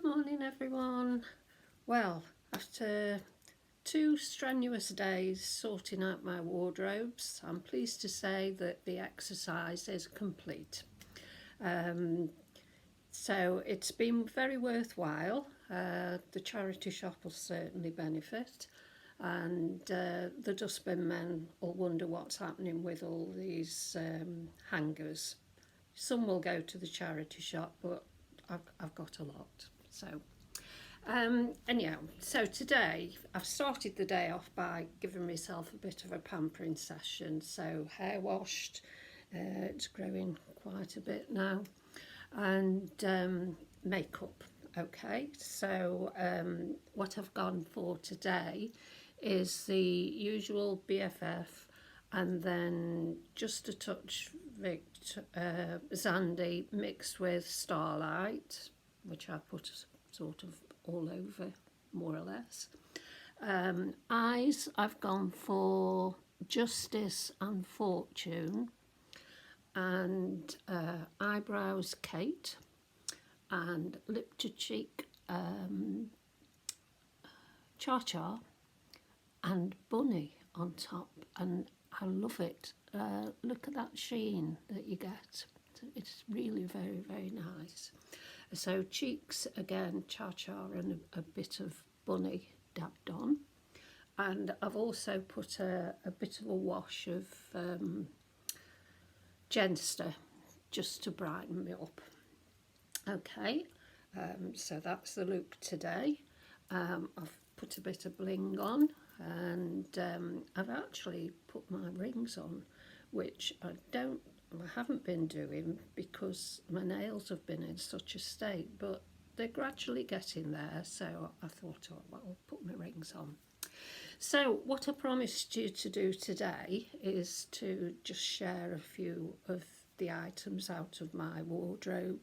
Morning everyone. Well, after 2 strenuous days sorting out my wardrobes, I'm pleased to say that the exercise is complete. So it's been very worthwhile. The charity shop will certainly benefit, and the dustbin men will wonder what's happening with all these hangers. Some will go to the charity shop, but I've got a lot. So today I've started the day off by giving myself a bit of a pampering session. So hair washed, it's growing quite a bit now, and makeup. Okay, so what I've gone for today is the usual BFF, and then just a touch Zandy mixed with Starlight, which I put sort of all over, more or less. Eyes, I've gone for Justice and Fortune, and eyebrows, Kate, and lip to cheek, Cha Cha, and Bunny on top, and I love it. Look at that sheen that you get. It's really very, very nice. So cheeks, again, Cha Cha and a bit of Bunny dabbed on. And I've also put a bit of a wash of Genster just to brighten me up. Okay, so that's the look today. I've put a bit of bling on, and I've actually put my rings on, which I haven't been doing because my nails have been in such a state, but they're gradually getting there, so I thought, oh, well, I'll put my rings on. So what I promised you to do today is to just share a few of the items out of my wardrobe.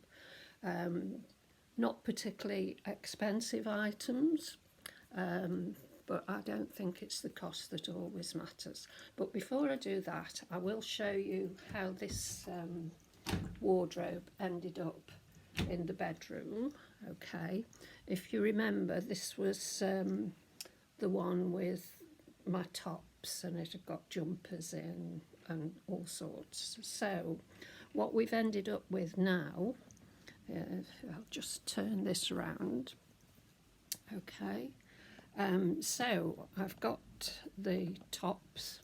Not particularly expensive items, but I don't think it's the cost that always matters. But before I do that, I will show you how this wardrobe ended up in the bedroom. Okay, if you remember, this was the one with my tops, and it had got jumpers in and all sorts. So what we've ended up with now, I'll just turn this around. Okay. So I've got the tops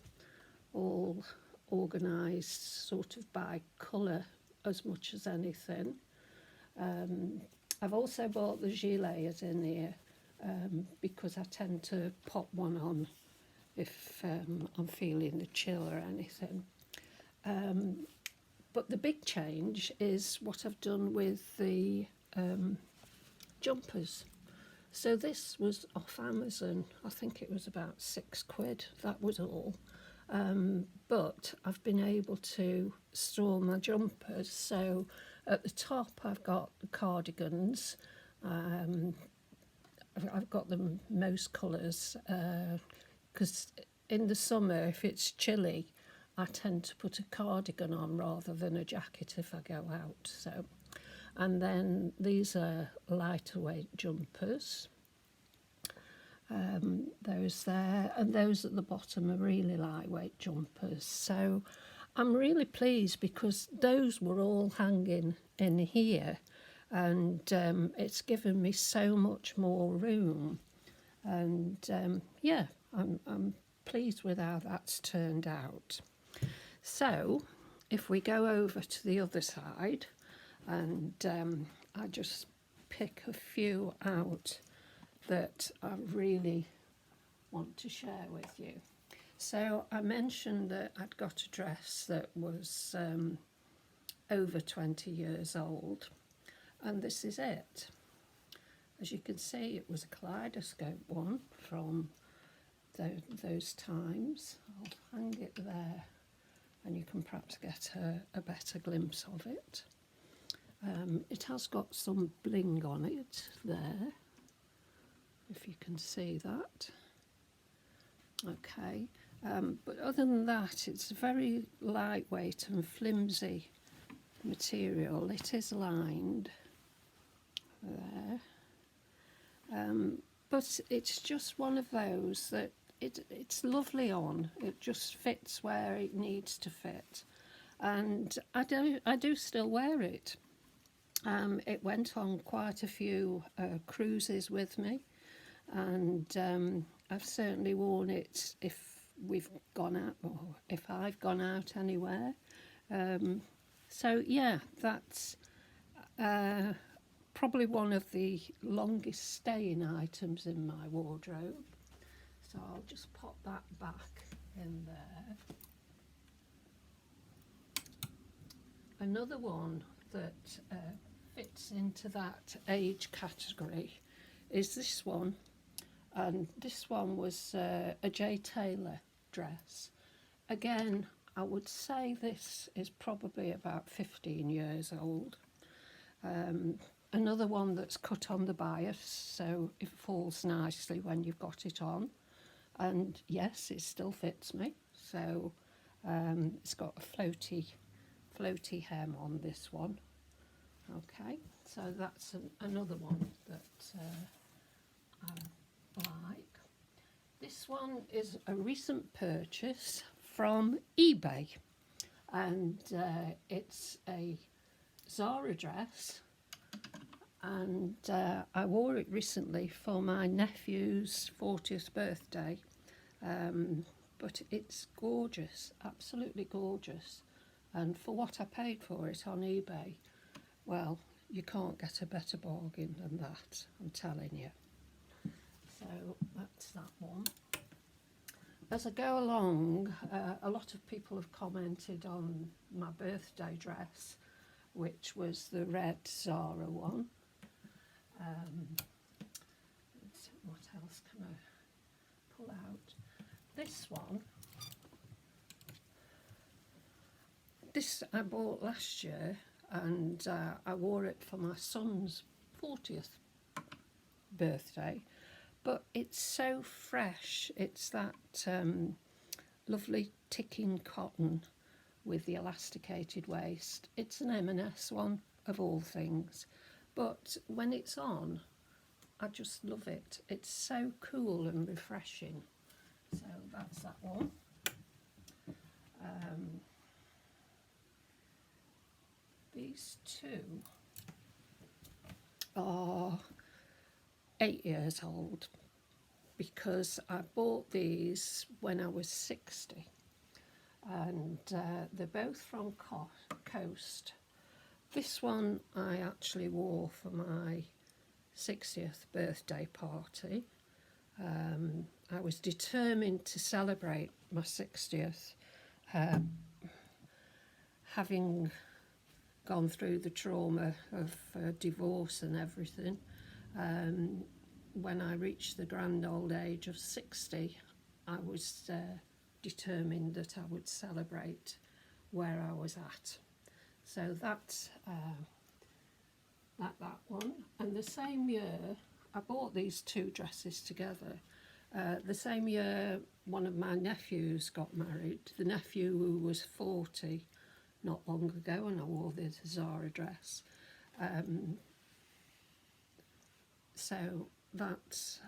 all organised sort of by colour as much as anything. I've also bought the gilets in here because I tend to pop one on if I'm feeling the chill or anything. But the big change is what I've done with the jumpers. So this was off Amazon. I think it was about £6, that was all. But I've been able to store my jumpers. So at the top I've got the cardigans. I've got them most colours because in the summer, if it's chilly, I tend to put a cardigan on rather than a jacket if I go out. So. And then these are lighter weight jumpers. Those there, and those at the bottom are really lightweight jumpers. So I'm really pleased because those were all hanging in here, and it's given me so much more room. And yeah, I'm pleased with how that's turned out. So if we go over to the other side, and I just pick a few out that I really want to share with you. So I mentioned that I'd got a dress that was over 20 years old, and this is it. As you can see, it was a kaleidoscope one from those times. I'll hang it there, and you can perhaps get a better glimpse of it. It has got some bling on it there, if you can see that. Okay, but other than that, it's very lightweight and flimsy material. It is lined there, but it's just one of those that it's lovely on. It just fits where it needs to fit, and I do still wear it. It went on quite a few cruises with me, and I've certainly worn it if we've gone out or if I've gone out anywhere. So yeah, that's probably one of the longest staying items in my wardrobe. So I'll just pop that back in there. Another one that fits into that age category is this one, and this one was a J. Taylor dress. Again, I would say this is probably about 15 years old. Another one that's cut on the bias, so it falls nicely when you've got it on. And yes, it still fits me. So it's got a floaty hem on this one. Okay, so that's another one that I like. This one is a recent purchase from eBay, and it's a Zara dress, and I wore it recently for my nephew's 40th birthday, but it's gorgeous, absolutely gorgeous, and for what I paid for it on eBay, well, you can't get a better bargain than that, I'm telling you. So that's that one. As I go along, a lot of people have commented on my birthday dress, which was the red Zara one. What else can I pull out? This one. This I bought last year, and I wore it for my son's 40th birthday. But it's so fresh. It's that lovely ticking cotton with the elasticated waist. It's an M&S one of all things, but when it's on, I just love it. It's so cool and refreshing. So that's that one. These two are 8 years old, because I bought these when I was 60, and they're both from Coast. This one I actually wore for my 60th birthday party. I was determined to celebrate my 60th, having gone through the trauma of divorce and everything. When I reached the grand old age of 60, I was determined that I would celebrate where I was at. So that's that one. And the same year, I bought these two dresses together. The same year, one of my nephews got married. The nephew who was 40 not long ago, and I wore the Zara dress. So that's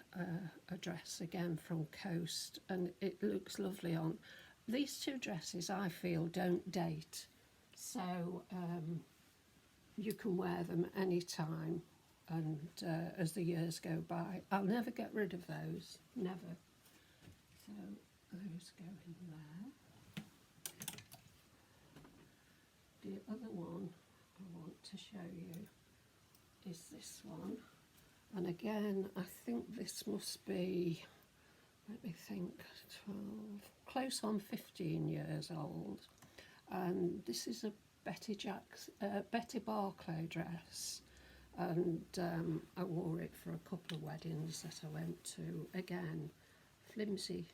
a dress again from Coast, and it looks lovely on. These two dresses, I feel, don't date, so you can wear them anytime, and as the years go by. I'll never get rid of those, never. So those go in there. The other one I want to show you is this one. And again, I think this must be, let me think, 12, close on 15 years old. And this is a Betty Barclay dress. And I wore it for a couple of weddings that I went to. Again, flimsy,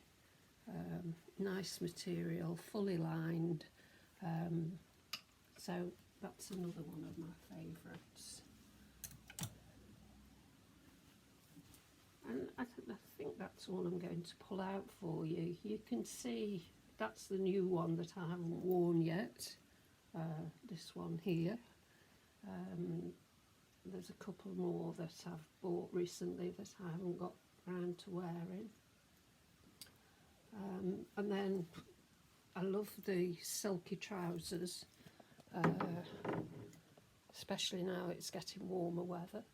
nice material, fully lined. So that's another one of my favourites. And I think that's all I'm going to pull out for you. You can see that's the new one that I haven't worn yet, this one here. There's a couple more that I've bought recently that I haven't got background to wearing. And then I love the silky trousers, especially now it's getting warmer weather.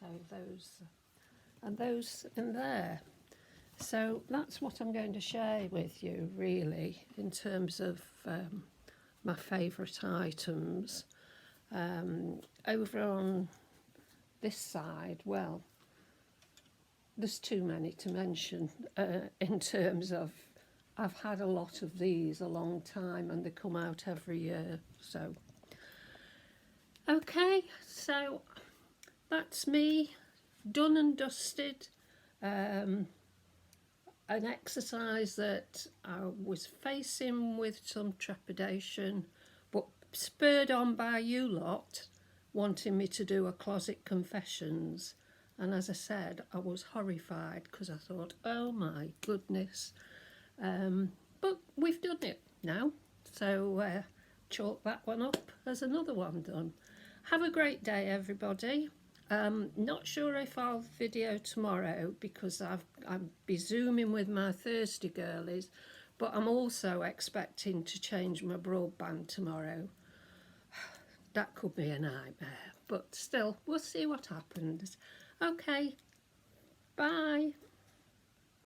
So those in there. So that's what I'm going to share with you, really, in terms of my favourite items. Over on this side, well, there's too many to mention in terms of I've had a lot of these a long time and they come out every year. So, okay, so that's me, done and dusted. An exercise that I was facing with some trepidation, but spurred on by you lot wanting me to do a closet confessions. And as I said, I was horrified because I thought, oh my goodness. But we've done it now, so chalk that one up as another one done. Have a great day, everybody. Not sure if I'll video tomorrow because I'll be zooming with my Thursday girlies, but I'm also expecting to change my broadband tomorrow. That could be a nightmare, but still, we'll see what happens. Okay, bye.